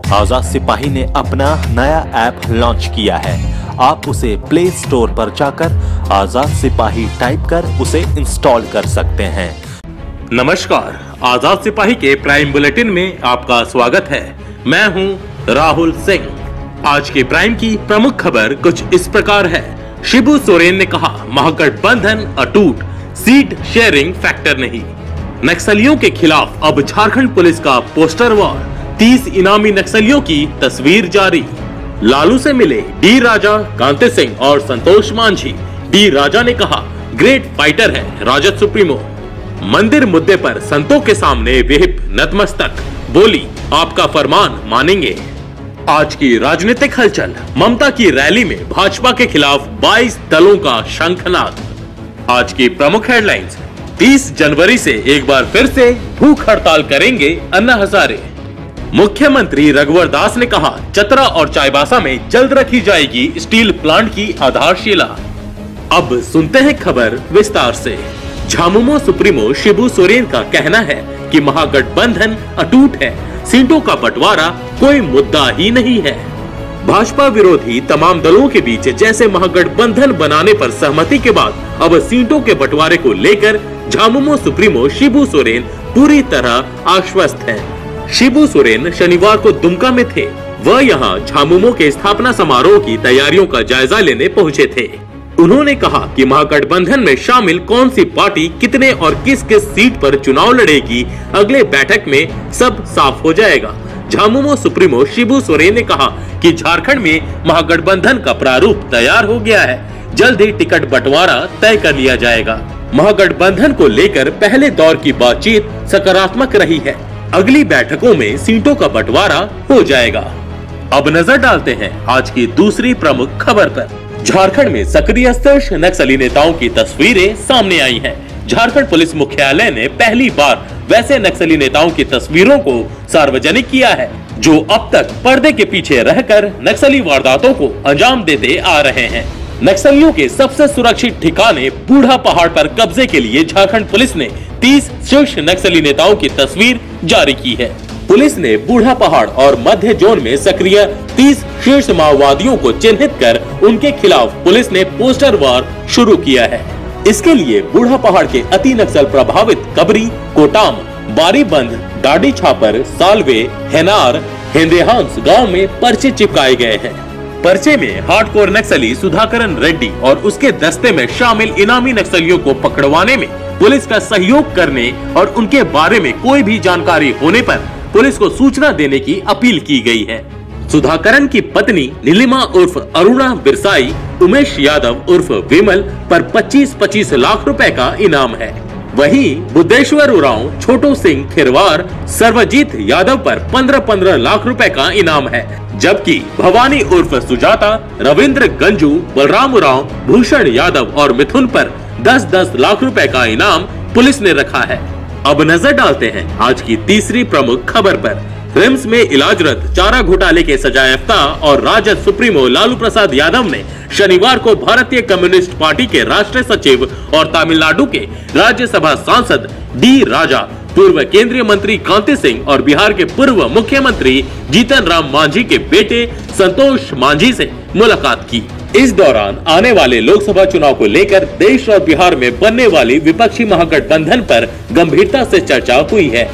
आजाद सिपाही ने अपना नया ऐप लॉन्च किया है। आप उसे प्ले स्टोर पर जाकर आजाद सिपाही टाइप कर उसे इंस्टॉल कर सकते हैं। नमस्कार, आजाद सिपाही के प्राइम बुलेटिन में आपका स्वागत है। मैं हूं राहुल सिंह। आज के प्राइम की प्रमुख खबर कुछ इस प्रकार है। शिबू सोरेन ने कहा, महागठबंधन अटूट, सीट शेयरिंग फैक्टर नहीं। नक्सलियों के खिलाफ अब झारखंड पुलिस का पोस्टर वॉर, 30 इनामी नक्सलियों की तस्वीर जारी। लालू से मिले डी राजा, कांति सिंह और संतोष मांझी। डी राजा ने कहा, ग्रेट फाइटर है राजद सुप्रीमो। मंदिर मुद्दे पर संतों के सामने विहिप नतमस्तक, बोली आपका फरमान मानेंगे। आज की राजनीतिक हलचल, ममता की रैली में भाजपा के खिलाफ 22 दलों का शंखनाद। आज की प्रमुख हेडलाइंस, 30 जनवरी से एक बार फिर से भूख हड़ताल करेंगे अन्ना हजारे। मुख्यमंत्री रघुवर दास ने कहा, चतरा और चाईबासा में जल्द रखी जाएगी स्टील प्लांट की आधारशिला। अब सुनते हैं खबर विस्तार से। झामुमो सुप्रीमो शिबू सोरेन का कहना है कि महागठबंधन अटूट है, सीटों का बंटवारा कोई मुद्दा ही नहीं है। भाजपा विरोधी तमाम दलों के बीच जैसे महागठबंधन बनाने पर सहमति के बाद अब सीटों के बंटवारे को लेकर झामुमो सुप्रीमो शिबू सोरेन पूरी तरह आश्वस्त है। शिबू सोरेन शनिवार को दुमका में थे। वह यहां झामुमो के स्थापना समारोह की तैयारियों का जायजा लेने पहुंचे थे। उन्होंने कहा कि महागठबंधन में शामिल कौन सी पार्टी कितने और किस किस सीट पर चुनाव लड़ेगी, अगले बैठक में सब साफ हो जाएगा। झामुमो सुप्रीमो शिबू सोरेन ने कहा कि झारखंड में महागठबंधन का प्रारूप तैयार हो गया है, जल्द ही टिकट बंटवारा तय कर लिया जाएगा। महागठबंधन को लेकर पहले दौर की बातचीत सकारात्मक रही है, अगली बैठकों में सीटों का बंटवारा हो जाएगा। अब नजर डालते हैं आज की दूसरी प्रमुख खबर पर। झारखंड में सक्रिय शीर्ष नक्सली नेताओं की तस्वीरें सामने आई हैं। झारखंड पुलिस मुख्यालय ने पहली बार वैसे नक्सली नेताओं की तस्वीरों को सार्वजनिक किया है जो अब तक पर्दे के पीछे रहकर नक्सली वारदातों को अंजाम देते आ रहे हैं। नक्सलियों के सबसे सुरक्षित ठिकाने बूढ़ा पहाड़ पर कब्जे के लिए झारखंड पुलिस ने 30 शीर्ष नक्सली नेताओं की तस्वीर जारी की है। पुलिस ने बूढ़ा पहाड़ और मध्य जोन में सक्रिय 30 शीर्ष माओवादियों को चिन्हित कर उनके खिलाफ पुलिस ने पोस्टर वार शुरू किया है। इसके लिए बूढ़ा पहाड़ के अति नक्सल प्रभावित कबरी, कोटाम, बारीबंध, डाडी छापर, सालवे, हेनार, हेंदेहांस गांव में पर्चे चिपकाए गए हैं। पर्चे में हार्डकोर नक्सली सुधाकरन रेड्डी और उसके दस्ते में शामिल इनामी नक्सलियों को पकड़वाने में पुलिस का सहयोग करने और उनके बारे में कोई भी जानकारी होने पर पुलिस को सूचना देने की अपील की गई है। सुधाकरन की पत्नी नीलिमा उर्फ अरुणा बिरसाई, उमेश यादव उर्फ विमल पर 25-25 लाख रुपए का इनाम है। वहीं बुद्धेश्वर उरांव, छोटू सिंह खिरवार, सर्वजीत यादव पर 15-15 लाख रुपए का इनाम है, जबकि भवानी उर्फ सुजाता, रविंद्र गंजू, बलराम उरांव, भूषण यादव और मिथुन पर 10-10 लाख रुपए का इनाम पुलिस ने रखा है। अब नजर डालते हैं आज की तीसरी प्रमुख खबर पर। रिम्स में इलाजरत चारा घोटाले के सजायाफ्ता और राजद सुप्रीमो लालू प्रसाद यादव ने शनिवार को भारतीय कम्युनिस्ट पार्टी के राष्ट्रीय सचिव और तमिलनाडु के राज्यसभा सांसद डी राजा, पूर्व केंद्रीय मंत्री कांति सिंह और बिहार के पूर्व मुख्यमंत्री जीतन राम मांझी के बेटे संतोष मांझी से मुलाकात की। इस दौरान आने वाले लोकसभा चुनाव को लेकर देश और बिहार में बनने वाली विपक्षी महागठबंधन पर गंभीरता से चर्चा हुई है।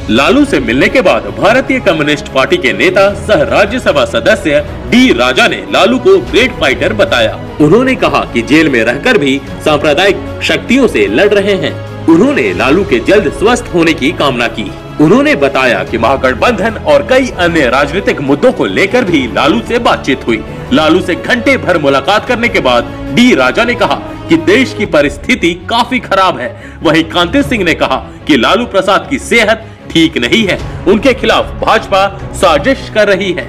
लालू से मिलने के बाद भारतीय कम्युनिस्ट पार्टी के नेता सह राज्यसभा सदस्य डी राजा ने लालू को ग्रेट फाइटर बताया। उन्होंने कहा कि जेल में रहकर भी सांप्रदायिक शक्तियों से लड़ रहे हैं। उन्होंने लालू के जल्द स्वस्थ होने की कामना की। उन्होंने बताया कि महागठबंधन और कई अन्य राजनीतिक मुद्दों को लेकर भी लालू से बातचीत हुई। लालू से घंटे भर मुलाकात करने के बाद डी राजा ने कहा कि देश की परिस्थिति काफी खराब है। वहीं कांति सिंह ने कहा कि लालू प्रसाद की सेहत ठीक नहीं है, उनके खिलाफ भाजपा साजिश कर रही है।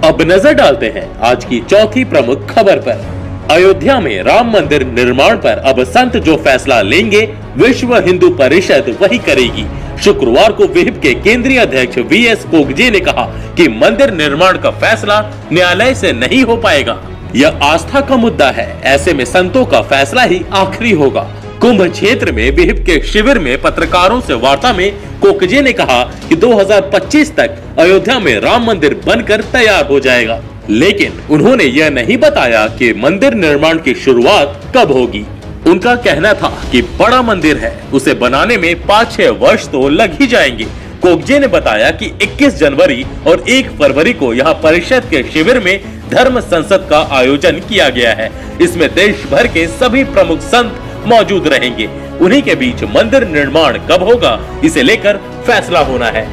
अब नजर डालते हैं आज की चौथी प्रमुख खबर पर। अयोध्या में राम मंदिर निर्माण पर अब संत जो फैसला लेंगे, विश्व हिंदू परिषद वही करेगी। शुक्रवार को विहिप के केंद्रीय अध्यक्ष वीएस कोगजे ने कहा कि मंदिर निर्माण का फैसला न्यायालय से नहीं हो पाएगा। यह आस्था का मुद्दा है, ऐसे में संतों का फैसला ही आखिरी होगा। कुंभ क्षेत्र में विहिप के शिविर में पत्रकारों से वार्ता में कोकजे ने कहा कि 2025 तक अयोध्या में राम मंदिर बनकर तैयार हो जाएगा, लेकिन उन्होंने यह नहीं बताया कि मंदिर निर्माण की शुरुआत कब होगी। उनका कहना था कि बड़ा मंदिर है, उसे बनाने में 5-6 वर्ष तो लग ही जाएंगे। कोकजे ने बताया कि 21 जनवरी और 1 फरवरी को यहां परिषद के शिविर में धर्म संसद का आयोजन किया गया है। इसमें देश भर के सभी प्रमुख संत मौजूद रहेंगे। उन्हीं के बीच मंदिर निर्माण कब होगा, इसे लेकर फैसला होना है।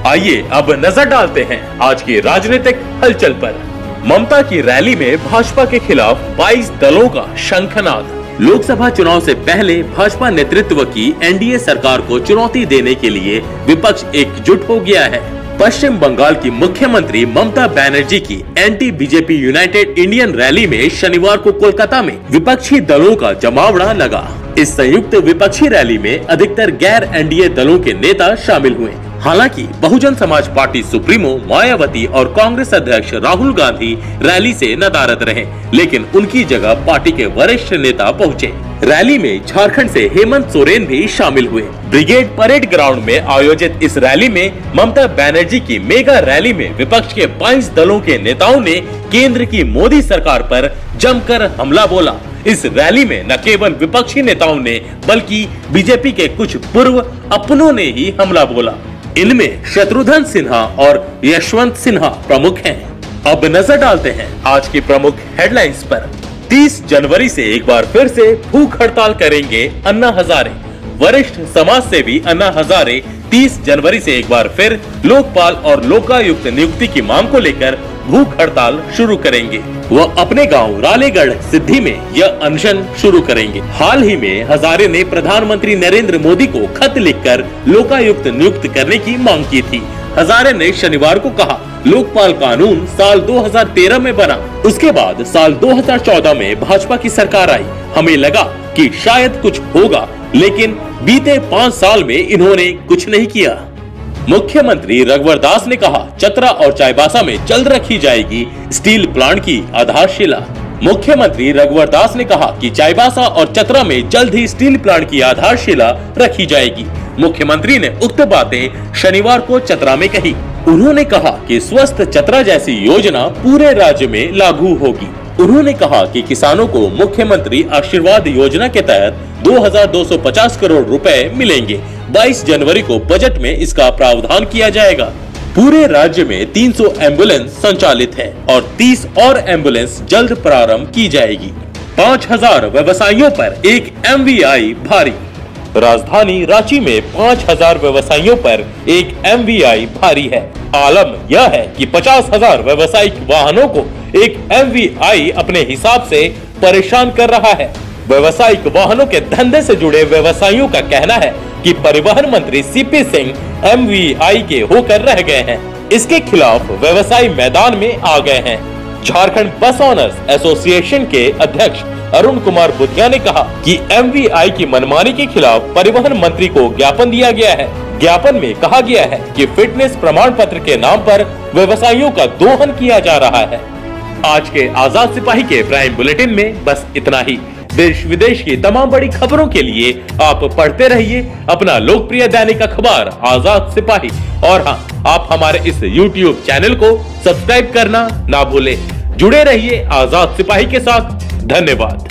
आइए अब नजर डालते हैं आज की राजनीतिक हलचल पर। ममता की रैली में भाजपा के खिलाफ 22 दलों का शंखनाद। लोकसभा चुनाव से पहले भाजपा नेतृत्व की एनडीए सरकार को चुनौती देने के लिए विपक्ष एकजुट हो गया है। पश्चिम बंगाल की मुख्यमंत्री ममता बनर्जी की anti BJP United Indian rally में शनिवार को कोलकाता में विपक्षी दलों का जमावड़ा लगा। इस संयुक्त विपक्षी रैली में अधिकतर गैर एनडीए दलों के नेता शामिल हुए। हालांकि बहुजन समाज पार्टी सुप्रीमो मायावती और कांग्रेस अध्यक्ष राहुल गांधी रैली से नदारद रहे, लेकिन उनकी जगह पार्टी के वरिष्ठ नेता पहुंचे। रैली में झारखंड से हेमंत सोरेन भी शामिल हुए। ब्रिगेड परेड ग्राउंड में आयोजित इस रैली में ममता बनर्जी की मेगा रैली में विपक्ष के 22 दलों के नेताओं ने केंद्र की मोदी सरकार पर जमकर हमला बोला। इस रैली में न केवल विपक्षी नेताओं ने बल्कि बीजेपी के कुछ पूर्व अपनों ने ही हमला बोला। इनमें शत्रुघ्न सिन्हा और यशवंत सिन्हा प्रमुख हैं। अब नजर डालते हैं आज की प्रमुख हेडलाइंस पर। 30 जनवरी से एक बार फिर से भूख हड़ताल करेंगे अन्ना हजारे। वरिष्ठ समाज सेवी अन्ना हजारे 30 जनवरी से एक बार फिर लोकपाल और लोकायुक्त नियुक्ति की मांग को लेकर भूख हड़ताल शुरू करेंगे। वह अपने गांव रालेगढ़ सिद्धि में यह अनशन शुरू करेंगे। हाल ही में हजारे ने प्रधानमंत्री नरेंद्र मोदी को खत लिखकर लोकायुक्त नियुक्त करने की मांग की थी। हजारे ने शनिवार को कहा, लोकपाल कानून साल 2013 में बना, उसके बाद साल 2014 में भाजपा की सरकार आई। हमें लगा कि शायद कुछ होगा, लेकिन बीते 5 साल में इन्होंने कुछ नहीं किया। मुख्यमंत्री रघुवर दास ने कहा, चतरा और चाईबासा में जल्द रखी जाएगी स्टील प्लांट की आधारशिला। मुख्यमंत्री रघुवर दास ने कहा कि चाईबासा और चतरा में जल्द ही स्टील प्लांट की आधारशिला रखी जाएगी। मुख्यमंत्री ने उक्त बातें शनिवार को चतरा में कही। उन्होंने कहा कि स्वस्थ चतरा जैसी योजना पूरे राज्य में लागू होगी। उन्होंने कहा कि किसानों को मुख्यमंत्री आशीर्वाद योजना के तहत 2250 करोड़ रुपए मिलेंगे। 22 जनवरी को बजट में इसका प्रावधान किया जाएगा। पूरे राज्य में 300 एम्बुलेंस संचालित है और 30 और एम्बुलेंस जल्द प्रारंभ की जाएगी। 5000 व्यवसायियों पर एक MVI भारी। राजधानी रांची में 5000 व्यवसायियों पर एक MVI भारी है। आलम यह है कि 50,000 व्यावसायिक वाहनों को एक MVI अपने हिसाब से परेशान कर रहा है। व्यावसायिक वाहनों के धंधे से जुड़े व्यवसायियों का कहना है कि परिवहन मंत्री CP सिंह MVI के होकर रह गए हैं। इसके खिलाफ व्यवसायी मैदान में आ गए हैं। झारखंड बस ऑनर्स एसोसिएशन के अध्यक्ष अरुण कुमार बुधिया ने कहा कि MVI की मनमानी के खिलाफ परिवहन मंत्री को ज्ञापन दिया गया है। ज्ञापन में कहा गया है कि फिटनेस प्रमाण पत्र के नाम पर व्यवसायियों का दोहन किया जा रहा है। आज के आजाद सिपाही के प्राइम बुलेटिन में बस इतना ही। देश विदेश की तमाम बड़ी खबरों के लिए आप पढ़ते रहिए अपना लोकप्रिय दैनिक अखबार आजाद सिपाही। और हाँ, आप हमारे इस YouTube चैनल को सब्सक्राइब करना ना भूलें। जुड़े रहिए आजाद सिपाही के साथ। धन्यवाद।